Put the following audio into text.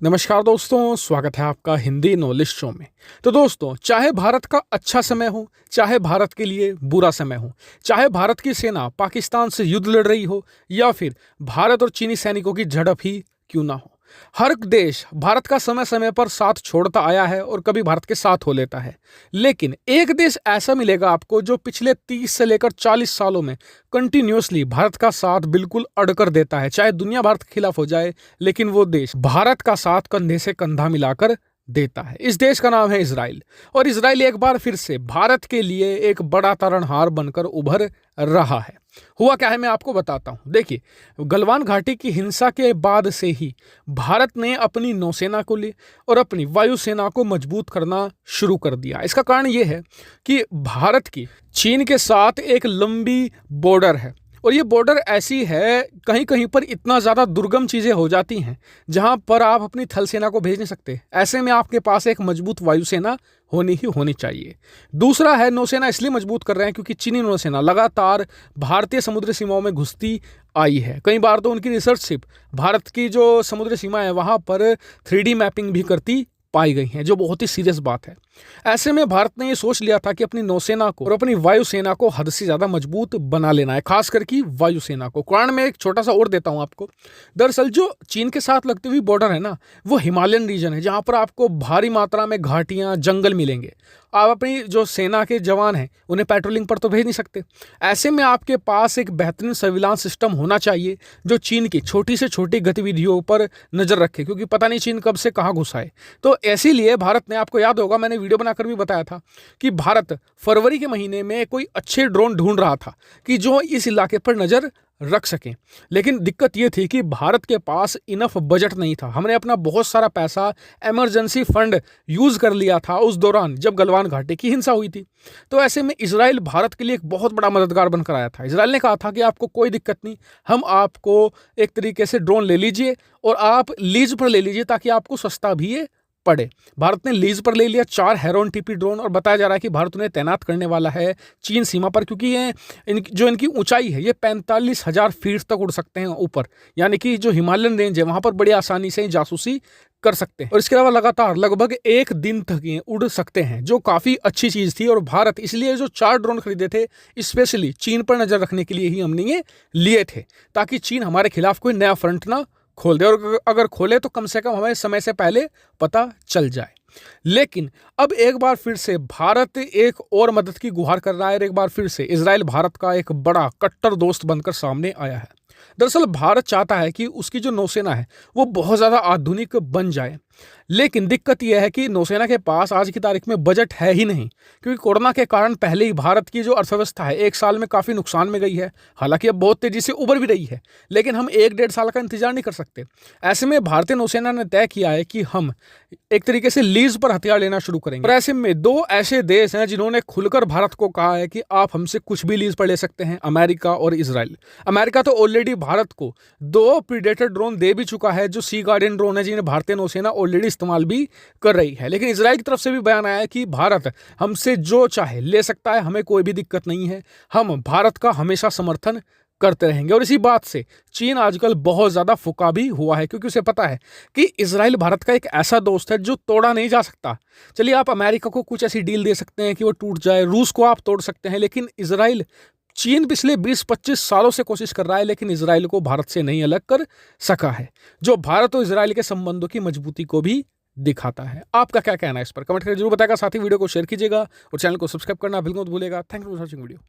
नमस्कार दोस्तों, स्वागत है आपका हिंदी नॉलेज शो में। तो दोस्तों, चाहे भारत का अच्छा समय हो, चाहे भारत के लिए बुरा समय हो, चाहे भारत की सेना पाकिस्तान से युद्ध लड़ रही हो या फिर भारत और चीनी सैनिकों की झड़प ही क्यों ना हो, हर देश भारत का समय समय पर साथ छोड़ता आया है और कभी भारत के साथ हो लेता है। लेकिन एक देश ऐसा मिलेगा आपको जो पिछले 30 से लेकर 40 सालों में कंटिन्यूअसली भारत का साथ बिल्कुल अड़कर देता है। चाहे दुनिया भारत के खिलाफ हो जाए, लेकिन वो देश भारत का साथ कंधे से कंधा मिलाकर देता है। इस देश का नाम है इजराइल। और इजराइल एक बार फिर से भारत के लिए एक बड़ा तारणहार बनकर उभर रहा है। हुआ क्या है, मैं आपको बताता हूं। देखिए, गलवान घाटी की हिंसा के बाद से ही भारत ने अपनी नौसेना को ले और अपनी वायुसेना को मजबूत करना शुरू कर दिया। इसका कारण यह है कि भारत की चीन के साथ एक लंबी बॉर्डर है और ये बॉर्डर ऐसी है, कहीं कहीं पर इतना ज़्यादा दुर्गम चीज़ें हो जाती हैं जहां पर आप अपनी थल सेना को भेज नहीं सकते। ऐसे में आपके पास एक मजबूत वायुसेना होनी ही होनी चाहिए। दूसरा है, नौसेना इसलिए मजबूत कर रहे हैं क्योंकि चीनी नौसेना लगातार भारतीय समुद्री सीमाओं में घुसती आई है। कई बार तो उनकी रिसर्च शिप भारत की जो समुद्री सीमा है वहां पर 3D मैपिंग भी करती पाई गई हैं, जो बहुत ही सीरियस बात है। ऐसे में भारत ने ये सोच लिया था कि अपनी नौसेना को और अपनी वायुसेना को हद से ज्यादा मजबूत बना लेना है, खास करके वायुसेना को। कारण मैं एक छोटा सा और देता हूं आपको। दरअसल जो चीन के साथ लगती हुई बॉर्डर है ना, वो हिमालयन रीजन है जहां पर आपको भारी मात्रा में घाटियां, जंगल मिलेंगे। आप अपनी जो सेना के जवान हैं उन्हें पेट्रोलिंग पर तो भेज नहीं सकते। ऐसे में आपके पास एक बेहतरीन सर्विलांस सिस्टम होना चाहिए जो चीन की छोटी से छोटी गतिविधियों पर नजर रखे, क्योंकि पता नहीं चीन कब से कहां घुसा है। तो इसीलिए भारत ने, आपको याद होगा मैंने वीडियो बनाकर भी बताया था कि भारत फरवरी के महीने में कोई अच्छे ड्रोन ढूंढ रहा था कि जो इस इलाके पर नजर रख सकें। लेकिन दिक्कत यह थी कि भारत के पास इनफ बजट नहीं था। हमने अपना बहुत सारा पैसा इमरजेंसी फंड यूज कर लिया था उस दौरान जब गलवान घाटी की हिंसा हुई थी। तो ऐसे में इजराइल भारत के लिए एक बहुत बड़ा मददगार बनकर आया था। इजराइल ने कहा था कि आपको कोई दिक्कत नहीं, हम आपको एक तरीके से ड्रोन ले लीजिए और आप लीज पर ले लीजिए ताकि आपको सस्ता भी ये पड़े। भारत ने लीज पर ले लिया 4 हेरोन टीपी ड्रोन और बताया जा रहा है कि भारत उन्हें तैनात करने वाला है चीन सीमा पर, क्योंकि ये जो इनकी ऊंचाई है ये 45,000 फीट तक उड़ सकते हैं ऊपर, यानी कि जो हिमालयन रेंज है वहां पर बड़ी आसानी से जासूसी कर सकते हैं। और इसके अलावा लगातार लगभग 1 दिन तक ये उड़ सकते हैं, जो काफी अच्छी चीज थी। और भारत इसलिए जो 4 ड्रोन खरीदे थे स्पेशली चीन पर नजर रखने के लिए ही हमने ये लिए थे, ताकि चीन हमारे खिलाफ कोई नया फ्रंट ना खोल दे, और अगर खोले तो कम से कम हमें समय से पहले पता चल जाए। लेकिन अब एक बार फिर से भारत एक और मदद की गुहार कर रहा है और एक बार फिर से इजराइल भारत का एक बड़ा कट्टर दोस्त बनकर सामने आया है। दरअसल भारत चाहता है कि उसकी जो नौसेना है वो बहुत ज्यादा आधुनिक बन जाए, लेकिन दिक्कत यह है कि नौसेना के पास आज की तारीख में बजट है ही नहीं, क्योंकि कोरोना के कारण पहले ही भारत की जो अर्थव्यवस्था है 1 साल में काफी नुकसान में गई है। हालांकि अब बहुत तेजी से उभर भी रही है, लेकिन हम 1-1.5 साल का इंतजार नहीं कर सकते। ऐसे में भारतीय नौसेना ने तय किया है कि हम एक तरीके से लीज पर हथियार लेना शुरू करेंगे। और ऐसे में 2 ऐसे देश हैं जिन्होंने खुलकर भारत को कहा है कि आप हमसे कुछ भी लीज पर ले सकते हैं, अमेरिका और इजराइल। अमेरिका तो ऑलरेडी भारत को 2 प्रीडेटर ड्रोन दे भी चुका है, जो सी गार्डियन ड्रोन है, जिन्हें भारतीय नौसेना ऑलरेडी इस्तेमाल भी कर रही है। लेकिन इजराइल की तरफ से भी बयान आया है कि भारत हमसे जो चाहे ले सकता है, हमें कोई भी दिक्कत नहीं है, हम भारत का हमेशा समर्थन करते रहेंगे। और इसी बात से चीन आजकल बहुत ज्यादा फुका भी हुआ है, क्योंकि उसे पता है कि इजराइल भारत का एक ऐसा दोस्त है जो तोड़ा नहीं जा सकता। चलिए, आप अमेरिका को कुछ ऐसी डील दे सकते हैं कि वो टूट जाए, रूस को आप तोड़ सकते हैं, लेकिन इजराइल, चीन पिछले 20-25 सालों से कोशिश कर रहा है, लेकिन इजराइल को भारत से नहीं अलग कर सका है, जो भारत और इजराइल के संबंधों की मजबूती को भी दिखाता है। आपका क्या कहना है इस पर? कमेंट करके जरूर बताएगा। साथ ही वीडियो को शेयर कीजिएगा और चैनल को सब्सक्राइब करना बिल्कुल मत भूलिएगा। Thank you for watching video.